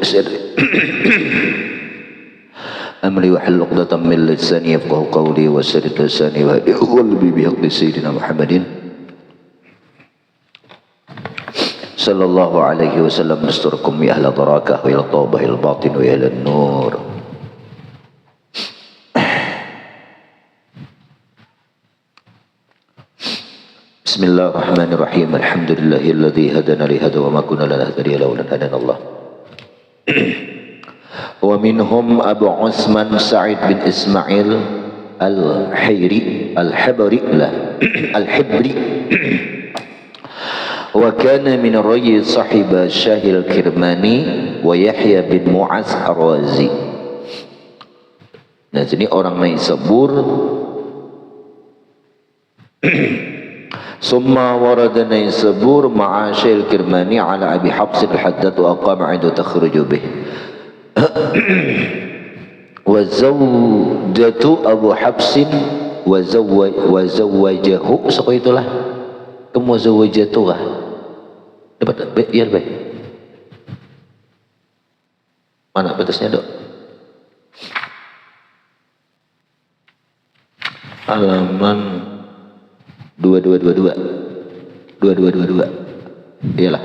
سري أمري واحلل عقدة من لساني يفقهوا قولي وسدد لساني واهدي قلبي بحق سيدنا محمد صلى الله عليه وسلم. نستركم يا أهل البركة ويا الطوبة الباطن ويا أهل النور. بسم الله الرحمن الرحيم. الحمد لله الذي هدانا لهذا وما كنا لنهتدي لولا أن هدانا الله. ومنهم أبو عثمان سعيد بن إسماعيل الحبري وكان من الرجل صاحب الشاه الكرماني ويحيى بن معاذ الرازي. Nah, ini orang Naisabur. Summa warada Naisabur ma'a Syekh al-Kirmani ala Abi Habs al-Haddad wa aqama 'inda takhruju bih. Wa zawjatu Abu Habsin wa zawwajahu, seperti itulah. Kamu zawjatu lah. Dapat biar baik. Mana batasnya, Dok? Halaman 2222. Iyalah.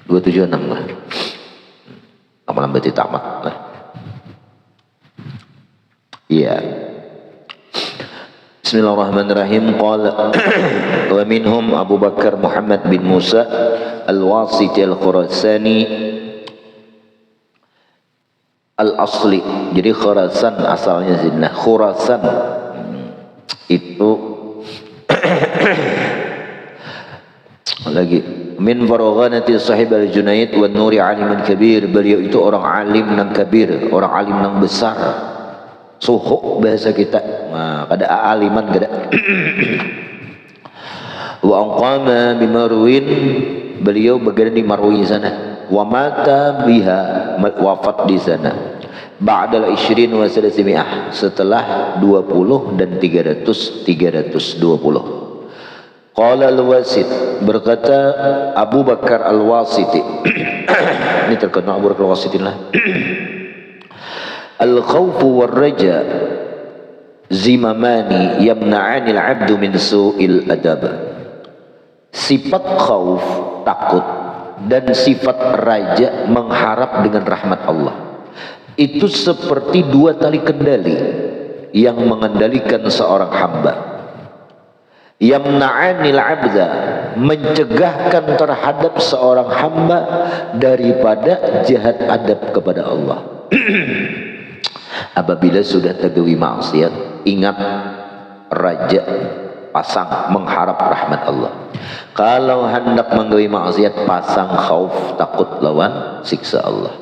276 lah. Amalan berarti tamat lah. Iya. Bismillahirrahmanirrahim. Qala wa minhum Abu Bakar Muhammad bin Musa al-Wasiti al-Khurasani al-asli. Jadi Khurasan asalnya Zina. Khurasan itu lagi min faraghanati sahib al-Junaid wa nuri alimun kabir. Beliau itu orang alim nang kabir, orang alim nang besar. Suhu bahasa kita. Nah, kada aliman kada. Wa anqama bi Marwin, beliau berada di Marwi sana. Wa mata biha, wafat di sana. Ba'dal 20 wa 300, setelah 20 dan 320. Qala al-Wasit, berkata Abu Bakar al-Wasiti. Ini terkenal Abu Bakar al-Wasiti lah. Al-khawfu wal-raja zimamani yamna'ani al-'abdu min su'il adab. Sifat khauf, takut, dan sifat raja, mengharap dengan rahmat Allah, itu seperti dua tali kendali yang mengendalikan seorang hamba. Yamna'anil 'abda, mencegahkan terhadap seorang hamba daripada jahat adab kepada Allah. Apabila sudah tergawi maksiat, ingat raja, pasang mengharap rahmat Allah. Kalau hendak menggawi maksiat, pasang khauf, takut lawan siksa Allah.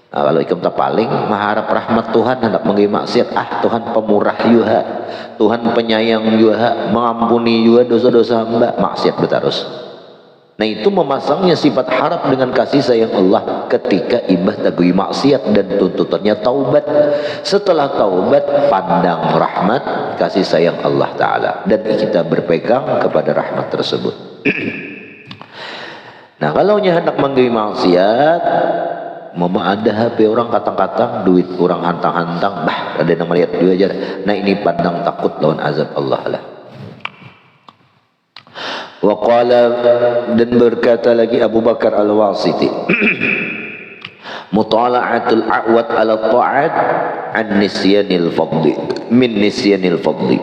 Nah, kalau ikam tak paling mengharap rahmat Tuhan, hendak menggawi maksiat, Tuhan pemurah yuha, Tuhan penyayang yuha, mengampuni yuha dosa-dosa hamba, maksiat bertarus. Nah, itu memasangnya sifat harap dengan kasih sayang Allah ketika imbah tagui maksiat dan tuntutannya taubat. Setelah taubat, pandang rahmat kasih sayang Allah Ta'ala, dan kita berpegang kepada rahmat tersebut. Nah, kalau hendak menggawi maksiat, mama ada HP orang katang-katang, duit orang hantang-hantang, ada yang melihat dia aja. Nah, ini pandang takut lawan azab Allah lah. Wa qala, dan berkata lagi Abu Bakar al-Wasiti, mutala'atul a'wad ala ta'at an nisyanil fadli, min nisyanil fadli.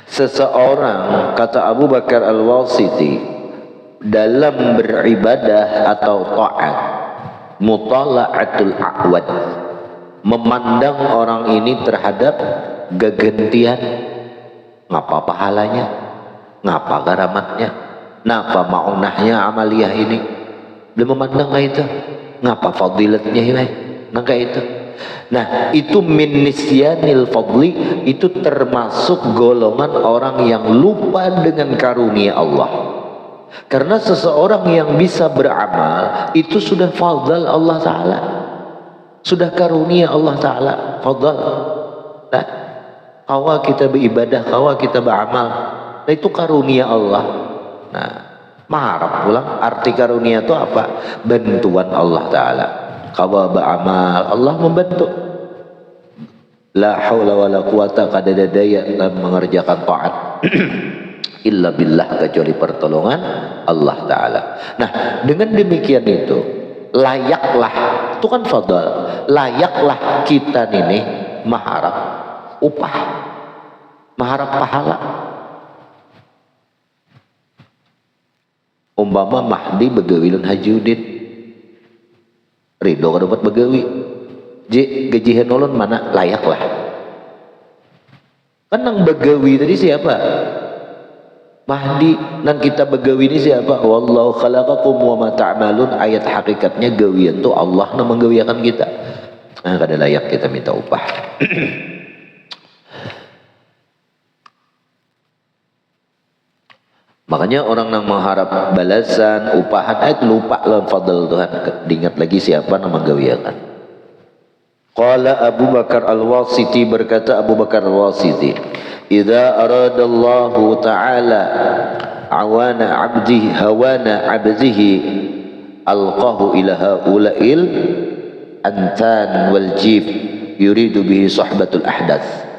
Seseorang, kata Abu Bakar al-Wasiti, dalam beribadah atau ta'at, mutala'atul a'wad, memandang orang ini terhadap gegentian, ngapa pahalanya, ngapa garamatnya, ngapa maunahnya amaliyah ini, belum memandang kayak itu, ngapa fadilatnya ini, nggak itu. Nah, itu min nisyanil fadli, itu termasuk golongan orang yang lupa dengan karunia Allah. Karena seseorang yang bisa beramal itu sudah fadl Allah Ta'ala, sudah karunia Allah Ta'ala, fadl. Nah, kawa kita beribadah, kawa kita beramal, nah itu karunia Allah. Nah, Maharap pulang. Arti karunia itu apa? Bantuan Allah Ta'ala. Qawaba amal, Allah membantu. La haula wa la quwata, kadada daya dalam mengerjakan taat illa billah, kecuali pertolongan Allah Ta'ala. Nah, dengan demikian itu layaklah, itu kan fadal, layaklah kita ini mengharap upah, mengharap pahala. Umpama Mahdi begawi lan Haji Udin ridho ka dapat begawi gajihan ulun mana layaklah. Kan nang begawi tadi siapa? Mahdi. Nang kita begawi ini siapa? Wallahu khalaqakum wa ma ta'malun. Ayat hakikatnya gawian tuh Allah yang menggawiakan kita. Nah, kada layak kita minta upah. Makanya orang yang mengharap balasan, upahan, lupa lawan fadl Tuhan. Diingat lagi siapa yang menggawiakan. Qala Abu Bakar Al-Wasiti, berkata Abu Bakar Al-Wasiti, idza aradallahu ta'ala awana 'abdihi hawana 'abdihi alqahu ila haula'il antan wal jif yuridu bihi sahbatul ahdath.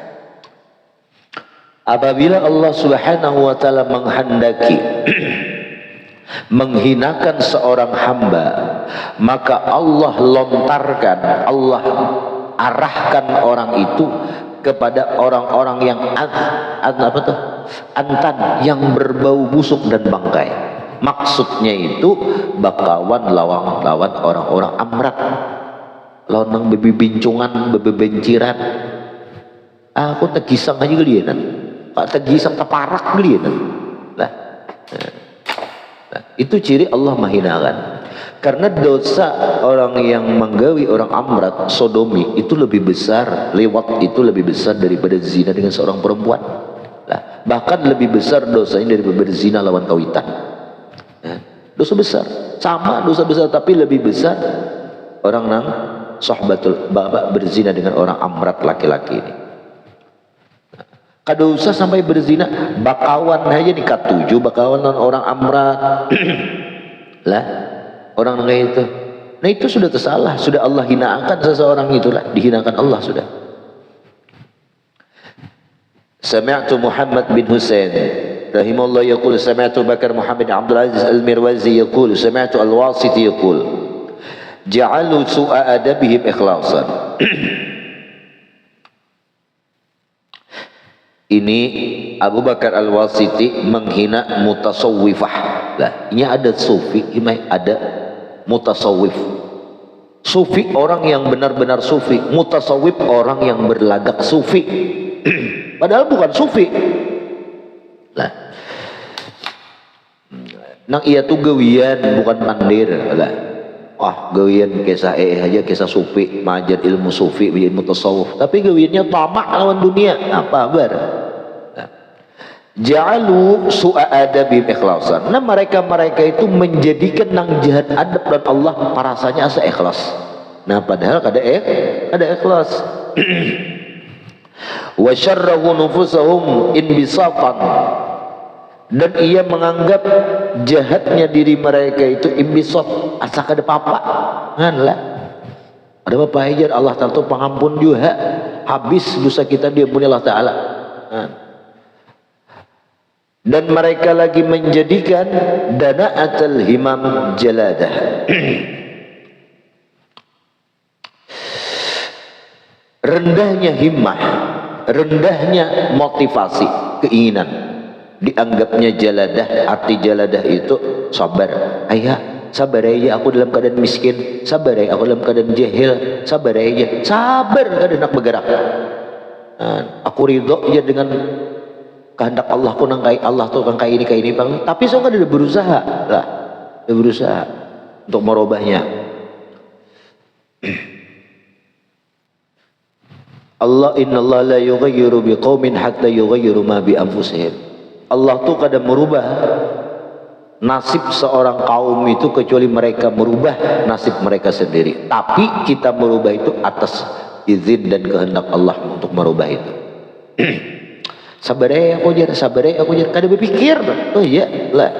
Apabila Allah Subhanahu wa ta'ala menghendaki menghinakan seorang hamba, maka Allah lontarkan, Allah arahkan orang itu kepada orang-orang yang antan, yang berbau busuk dan bangkai. Maksudnya itu bakawan lawan orang-orang amrat, lawan nang bebincungan, bebenciran. Aku tegisang aja gelianan, Pak tegisang teparak gelianan. Nah, itu ciri Allah menghinakan. Karena dosa orang yang menggawi orang amrat, sodomi, itu lebih besar, lewat itu lebih besar daripada zina dengan seorang perempuan. Nah, bahkan lebih besar dosanya daripada berzina lawan kawitan. Nah, dosa besar, sama dosa besar, tapi lebih besar orang nang sohbatul babak berzina dengan orang amrat laki-laki ini. Kada usah sampai berzina, bakawan aja nih K7, bakawan orang amrat lah, orang kayak itu. Nah itu sudah tersalah, sudah Allah hinakan seseorang itulah, dihinakan Allah sudah. Sami'tu Muhammad bin Husain rahimahullah yaqul, sami'tu Bakar Muhammad Abdul Aziz Al-Mirwazi yaqul, sami'tu Al-Wasiti yaqul, ja'alu su'a adabihim ikhlasan. Ini Abu Bakar Al-Wasiti menghina mutasawwifah. Lah, ini ada sufi, ini ada mutasawwif. Sufi orang yang benar-benar sufi, mutasawwif orang yang berlagak sufi. Padahal bukan sufi. Lah, nang iya tuh gawian bukan mandir. Lah, gawian kisah aja kisah sufi, majar ilmu sufi, ilmu tasawuf. Tapi gawiannya tamak lawan dunia. Apa bar? Ja'alu su'a adabim ikhlasan. Nah mereka itu menjadikan nang jahat adab dan Allah parasanya asa ikhlas. Nah padahal kada ikhlas. Wa syarrahu nufusahum inbisatan. Dan ia menganggap jahatnya diri mereka itu imbisat, asa kada apa-apa. Kan lah. Ada apa aja Allah Ta'ala itu pengampun juga. Habis dosa kita diampuni Allah Ta'ala. Dan mereka lagi menjadikan dana'atul himam jaladah. Rendahnya himmah, rendahnya motivasi, keinginan, dianggapnya jaladah. Arti jaladah itu sabar. Ayah, sabar aja aku dalam keadaan miskin, sabar aja aku dalam keadaan jahil, sabar aja, sabar kada nak bergerak. Aku ridho aja dengan kehendak Allah, ku nang Allah tuh kang kayak ini bang. Tapi saya kan udah berusaha lah, udah berusaha untuk merubahnya. Allah innallaha la yughayyiru biqaumin hatta yughayyiru ma bi anfusihim. Allah tuh kadang merubah nasib seorang kaum itu kecuali mereka merubah nasib mereka sendiri. Tapi kita merubah itu atas izin dan kehendak Allah untuk merubah itu. Sabar aku jar, kada berpikir. Oh iya lah.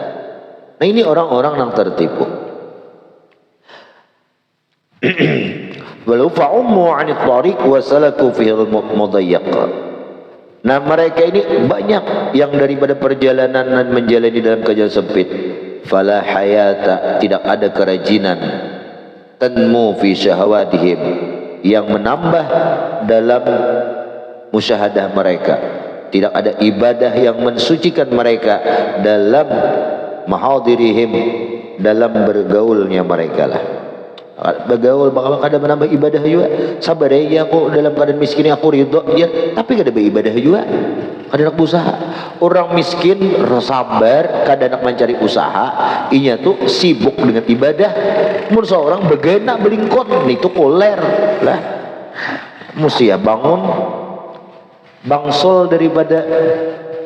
Nah ini orang-orang yang tertipu. Walau fa'ummu 'anit tariq wa salaku fihi al-mudayyiq. Nah mereka ini banyak yang daripada perjalanan dan menjalani dalam keadaan sempit. Fala hayata, tidak ada kerajinan. Tanmu fi syahawatihim, yang menambah dalam musyahadah mereka. Tidak ada ibadah yang mensucikan mereka dalam mahadirihim, dalam bergaulnya mereka lah. Bergaul bakal kada menambah ibadah juga. Sabar ya aku dalam keadaan miskin aku ridho ya, tapi kada beribadah juga. Kada nak usaha. Orang miskin sabar, kada nak mencari usaha, inya tuh sibuk dengan ibadah. Mun seorang begena belingkot itu koler lah. Mesti ya bangun bangsol daripada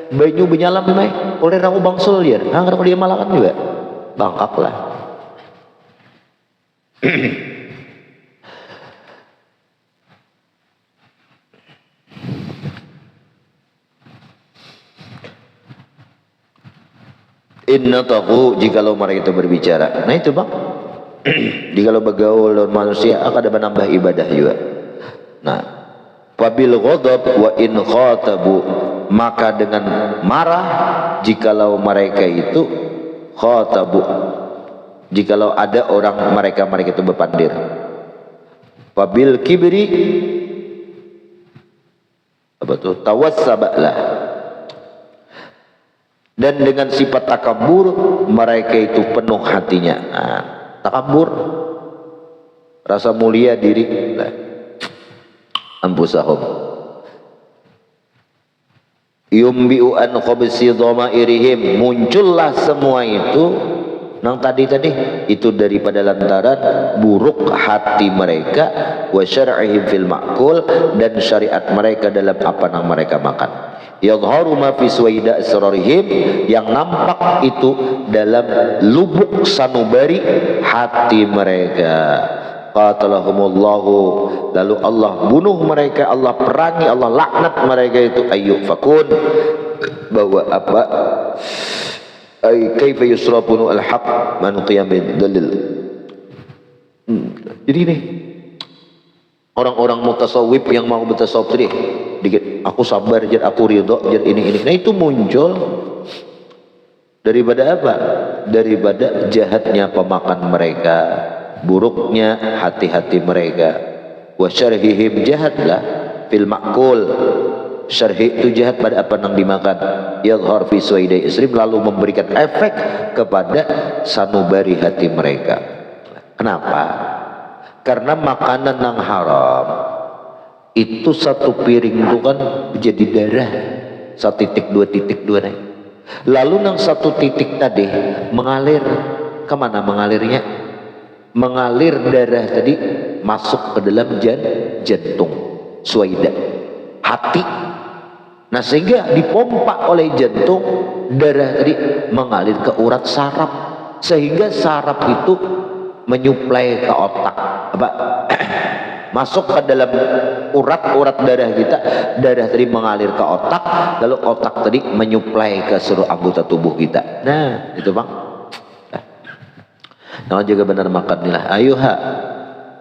banyu benyalam mai. Oleh ramu bangsol ya. Angkat dia malakan juga. Bangkak lah. Inna tahu jikalau mereka itu berbicara. Nah itu bang, jikalau bergaul dengan manusia akan ada menambah ibadah juga. Nah, wabil ghadab wa in khatabu, maka dengan marah jikalau mereka itu khatabu, jikalau ada orang mereka itu berpandir. Wabil kibri, apa tuh, tawassabalah, dan dengan sifat takabur mereka itu penuh hatinya. Nah, takabur rasa mulia diri lah. Ampusahum yumbi'u an khabsi dhamairihim, muncullah semua itu nang tadi itu daripada lantaran buruk hati mereka, wa syar'ihim fil ma'kul, dan syariat mereka dalam apa yang mereka makan. Yadharu ma fi suwaida asrarihim, yang nampak itu dalam lubuk sanubari hati mereka. Qatalahumullahu, lalu Allah bunuh mereka, Allah perangi, Allah laknat mereka itu. Ayyuk fakun, bahwa apa, ay kaifa yusrafunu al-haq man qiyamid dalil. Jadi ini orang-orang mutasawwif yang mau bertasawuf tadi, dikit aku sabar jar, aku ridho jar, ini. Nah itu muncul daripada apa? Daripada jahatnya pemakan mereka, buruknya hati-hati mereka. Wa syarhihim, jahatlah fil ma'kul, syarhi itu jahat pada apa yang dimakan. Yadhhar fi suwaidai isrim, lalu memberikan efek kepada sanubari hati mereka. Kenapa? Karena makanan yang haram itu satu piring itu kan menjadi darah 1.2.2 nih. Lalu nang 1 titik tadi mengalir kemana mengalirnya? Mengalir darah tadi masuk ke dalam jantung, suwaida, hati. Nah sehingga dipompa oleh jantung, darah tadi mengalir ke urat saraf, sehingga saraf itu menyuplai ke otak, apa masuk ke dalam urat darah kita, darah tadi mengalir ke otak, lalu otak tadi menyuplai ke seluruh anggota tubuh kita. Nah itu bang. Nah juga benar makan nih lah, ayuha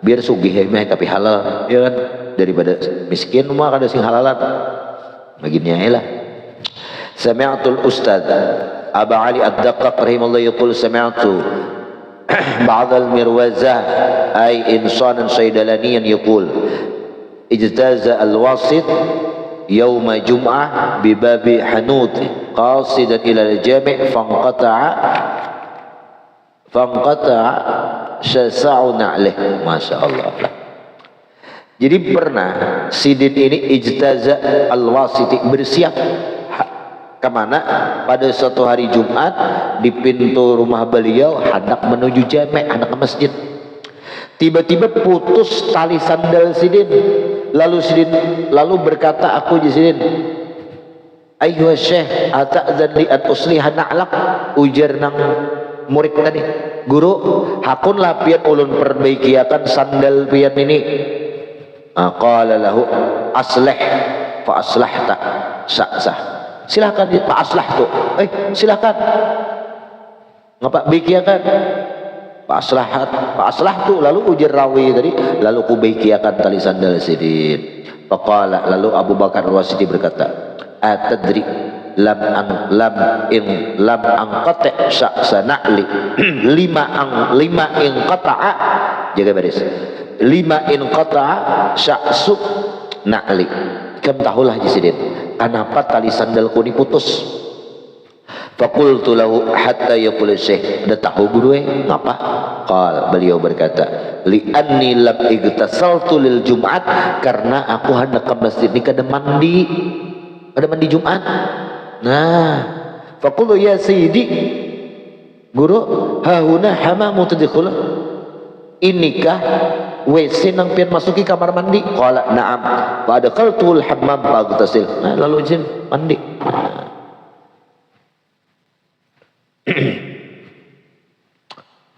biar sugih mah tapi halal ya kan, daripada miskin mah kada sing halalan begini ya lah. Sami'atul ustad Aba Ali Ad-Daqqaq rahimahullah yaqul sami'atu ba'd al-mirwazah ay insanan saydalaniyan yaqul ijtaza al-wasit yawma jum'ah bibabi hanut qasidan ila al-jami' fanqata'a syasa'u na'lih. Masya Allah. Jadi pernah sidin ini ijtaza al-wasiti, bersiap kemana? Pada suatu hari Jumat di pintu rumah beliau hendak menuju jamek, hendak ke masjid. Tiba-tiba putus tali sandal sidin. Lalu berkata aku di sidin, ayyuha syekh ata'dzan li an usliha na'lak, ujar nang murid tadi, guru hakun lah pian ulun perbaikiakan sandal pian ini. Qala lahu aslih fa aslahta, sah silakan fa aslahtu, silakan ngapa bikiakan Pak Aslah tuh lalu ujar rawi tadi lalu ku bikiakan tali sandal sidin. Faqala lalu Abu Bakar Wasiti berkata, atadri lam angqati sya'sa na'li lima in qata'a, jaga baris, lima in qata'a sya'su na'li. Kamu tahulah jisidin kenapa tali sandalku ini putus. Faqultu lahu hatta yaqul syekh, udah tahu guru ngapa? Qal, beliau berkata, li anni lam igtasaltu lil Jumat, karena aku hendak ke masjid ini kada mandi Jumat. Nah, faqulu ya sayyidi guru hauna hamamu tadkhul, inikah WC nang pian masuki kamar mandi? Qala na'am, fa adkhaltul hammam faghtasil. Nah, lalu izin mandi.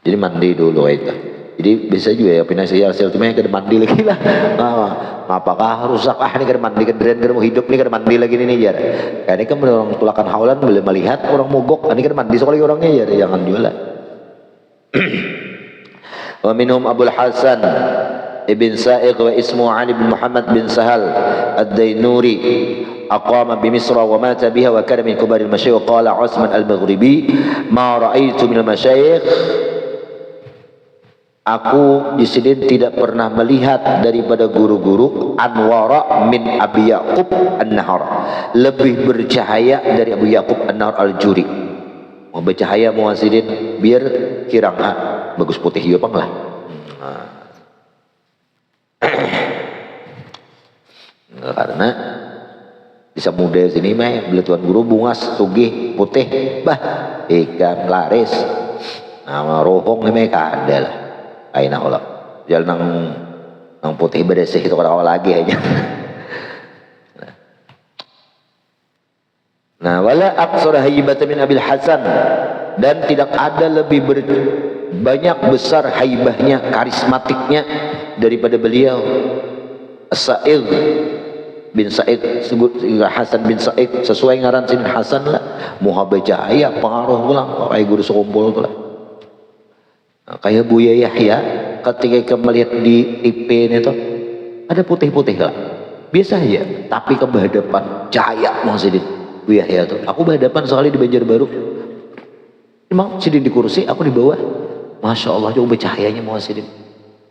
Jadi mandi dulu itu. Jadi bisa juga ya pindah saya hasil cuma yang mandi lagi lah. Apakah rusak ini kada mandi kedren kada mau hidup nih kada mandi lagi nih jar. Ini kan orang tulakan haulan boleh melihat orang mogok ini kada mandi sekali orangnya jar, jangan jualan. Wa minhum Abul Hasan Ibn Sa'iq wa ismu Ali bin Muhammad bin Sahal Ad-Dainuri aqama bi Misra wa mata biha wa kana min kubaril masyayikh. Qala Utsman al-Maghribi ma ra'aitu min al-masyayikh, aku di sini tidak pernah melihat daripada guru-guru anwara min Abi Yaqub An-Nahar, lebih bercahaya dari Abu Yaqub An-Nahar Al-Juri. Mau bercahaya muasidin biar kirang bagus putih ya bang lah. Karena bisa muda sini mah beli tuan guru bungas tugih putih bah ikan laris nama rohong nih mah kada lah aina olah jalan nang putih beresih itu kada awal lagi aja. Nah wala aqsara haibatan min Abil Hasan, dan tidak ada lebih banyak besar haibahnya karismatiknya daripada beliau Sa'id bin Sa'id, sebut Hasan bin Sa'id sesuai ngaran sin Hasan lah, muhabba jaya pengaruh pulang kayak guru sekumpul tu lah. Nah, kayak Buya Yahya ketika melihat di TV ini tuh ada putih-putih lah biasa aja, tapi ke berhadapan cahaya Muhammad Buya Yahya tuh aku berhadapan sekali di Banjarbaru, emang Sidin di kursi aku di bawah, masya Allah coba cahayanya Muhammad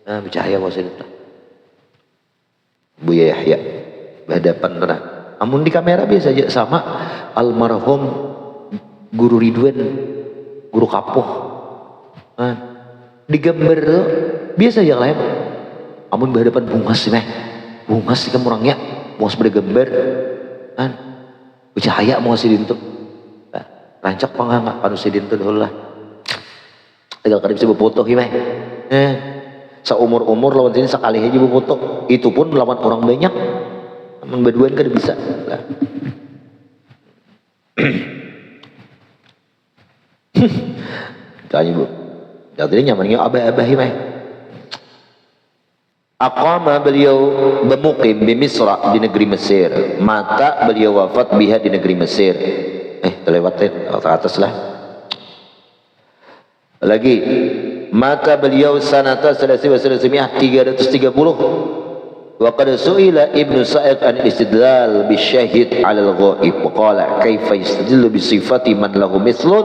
nah bercahaya Muhammad Buya Yahya berhadapan tenang. Amun di kamera biasa aja sama almarhum Guru Ridwan, Guru Kapuh. Nah, di gambar biasa aja lah ya. Amun berhadapan bungas nih, bungas sih kamu orangnya, bungas bergambar. Kan, bercahaya mau sidin tuh. Rancak panggang anu sidin tuh dulu lah. Tegal kadip sih foto gimana? Seumur-umur lawan sini sekali aja foto. Itu pun lawan orang banyak. Membaduan kan bisa lah. Tanya bu jadi nyamannya abah-abah ini aqama beliau bermukim di Misra di negeri Mesir, mata beliau wafat biha di negeri Mesir. Terlewatin ke atas lah lagi, mata beliau sanata salasi wa salasimiah 330. Wa qad su'ila Ibnu Sa'id an istidlal bisyahid 'ala al-ghaib, qala kaifa yastadillu bi sifati man lahu mithlun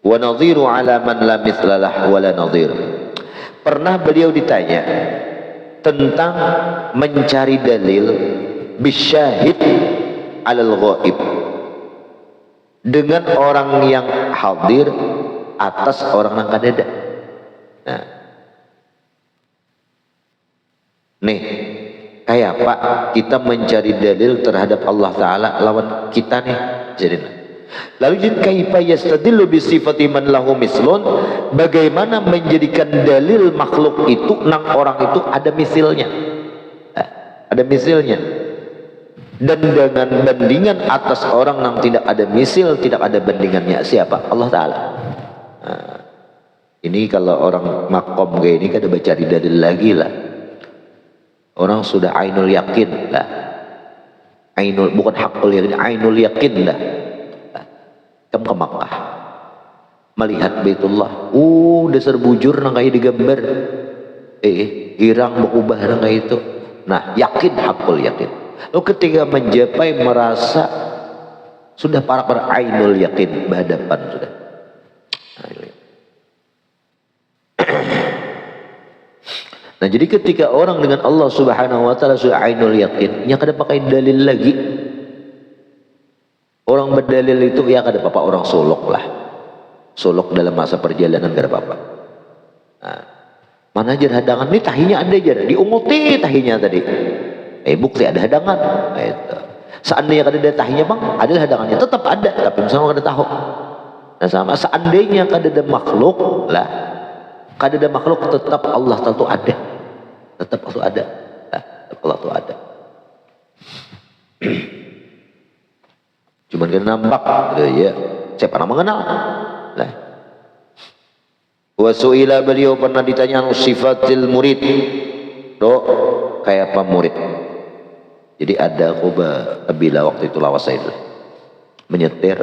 wa nadhiru 'ala man la mithla lahu wa la nadhir. Pernah beliau ditanya tentang mencari dalil bisyahid 'ala al-ghaib dengan orang yang hadir atas orang yang kadada. Nah, nih kayak apa kita mencari dalil terhadap Allah Ta'ala lawan kita nih jadi lalu jin kaifa yastadillu bi sifati man lahu mislun, bagaimana menjadikan dalil makhluk itu nang orang itu ada misilnya, ada misilnya, dan dengan bandingan atas orang yang tidak ada misil, tidak ada bandingannya siapa? Allah Ta'ala. Nah, ini kalau orang makom kayak ini kan ada cari dalil lagi lah. Orang sudah ainul yakin lah, ainul bukan hakul yakin, ainul yakin lah. Kamu ke Makkah melihat Baitullah, dasar bujur nang kayak digambar, hirang berubah nang kayak itu. Nah, yakin, hakul yakin. Lalu ketika mencapai merasa sudah para ainul yakin, berhadapan sudah. Nah, jadi ketika orang dengan Allah Subhanahu wa taala sudah ainul yakin, ya kada pakai dalil lagi. Orang berdalil itu ya kada apa-apa, orang solok lah. Solok dalam masa perjalanan kada apa-apa. Nah, mana aja hadangan ini tahinya ada aja, diumuti tahinya tadi. Bukti ada hadangan. Nah, itu. Seandainya kada ada tahinya bang, ada hadangannya, tetap ada, tapi misalnya kada tahu. Nah sama, seandainya kada ada makhluk lah, kada ada makhluk tetap Allah tentu ada, tetap Allah ada, nah, Allah tuh ada. Cuman kada nampak, ya siapa nama mengenal lah. Wasuila, beliau pernah ditanya sifatil murid, kayak apa murid. Jadi ada bila waktu itu lawas saya itu menyetir.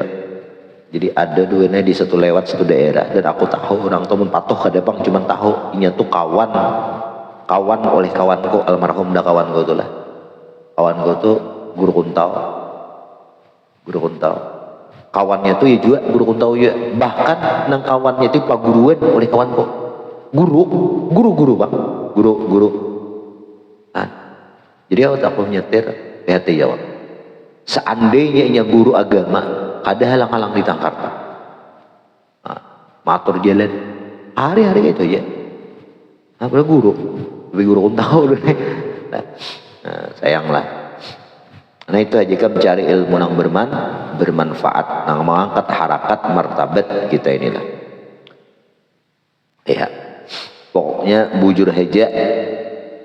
Jadi ada duanya di satu lewat satu daerah, dan aku tahu orang tuh patuh kada bang, cuman tahu ini tuh kawan oleh kawanku almarhum dah kawanku tuh lah. Kawanku tuh guru kuntau. Kawannya tuh ya juga guru kuntau ya. Bahkan nang kawannya itu pak guruan oleh kawanku. Guru bang, guru. Nah, jadi aku nyetir hati jawab. Seandainya guru agama, kada halang-halang di Tangkarta. Nah, matur jalan hari-hari itu ya. Nah, guru tahu deh. Nah, sayanglah. Nah itu aja kan mencari ilmu yang bermanfaat, yang mengangkat harakat martabat kita inilah. Ya, pokoknya bujur aja.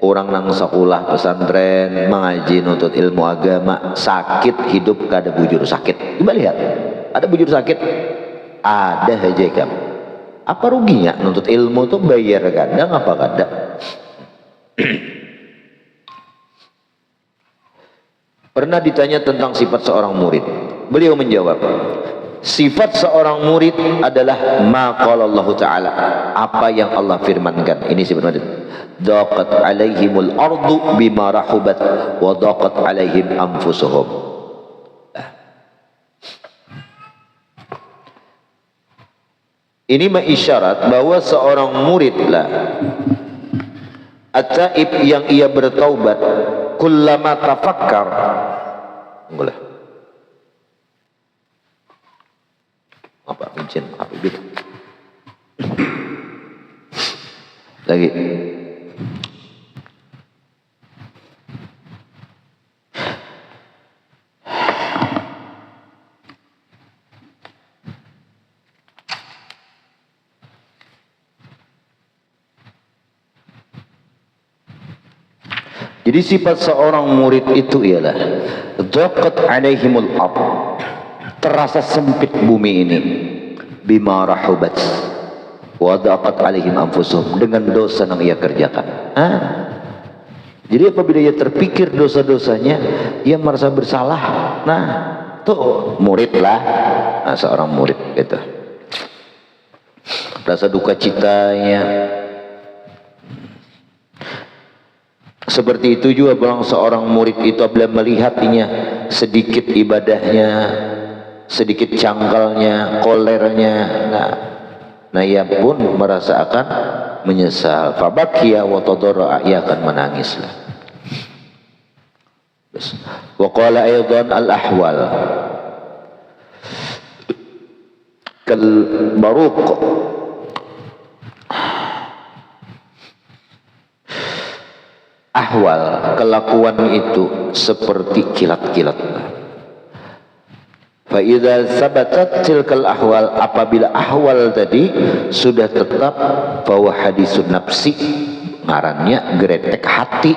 Orang nang sekolah pesantren mengaji nuntut ilmu agama sakit hidup kada bujur sakit. Coba lihat, ada bujur sakit, ada aja kan. Apa ruginya nuntut ilmu tuh bayar kadang apa kada? Pernah ditanya tentang sifat seorang murid, beliau menjawab, sifat seorang murid adalah ma qala Allah Ta'ala, apa yang Allah firmankan. Ini sifat murid. Daqat alaihimul ardu bima rahubat wa daqat alaihim anfusuhum. Ini mengisyarat bahwa seorang murid lah at-taib yang ia bertaubat kullama tafakkar. Boleh. Apa izin apa itu? Lagi. Jadi sifat seorang murid itu ialah daqat alaihimul ard, terasa sempit bumi ini, bima rahubat wa daqat alaihim anfusuhum, dengan dosa yang ia kerjakan. Jadi apabila ia terpikir dosa-dosanya, ia merasa bersalah. Nah, tuh murid lah. Nah, seorang murid gitu. Rasa duka citanya. Seperti itu juga bang, seorang murid itu apabila melihatnya sedikit ibadahnya, sedikit cangkalnya, kolernya, nah ia pun merasa akan menyesal. Fabakiya wa tadarra, ia akan menangislah. Wa qala aidan al ahwal kal baruq, ahwal kelakuan itu seperti kilat-kilat. Fa idza sabatat tilkal ahwal, apabila ahwal tadi sudah tetap bahwa hadisun nafsi, ngarannya geretek hati,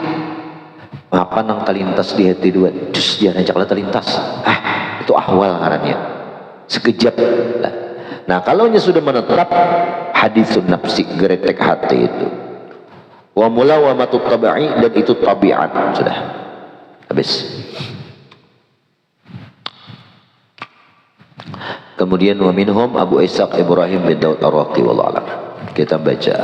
apa nang terlintas di hati dua, terus jangan ajaklah terlintas, itu ahwal ngarannya sekejap lah. Nah kalau sudah menetap hadisun nafsi, geretek hati itu, wa mulawamatut tabi'i, dan itu tabiat, sudah habis. Kemudian wa minhum Abu Ishaq Ibrahim bin Daud Ar-Raqi wallahu a'lam. Kita baca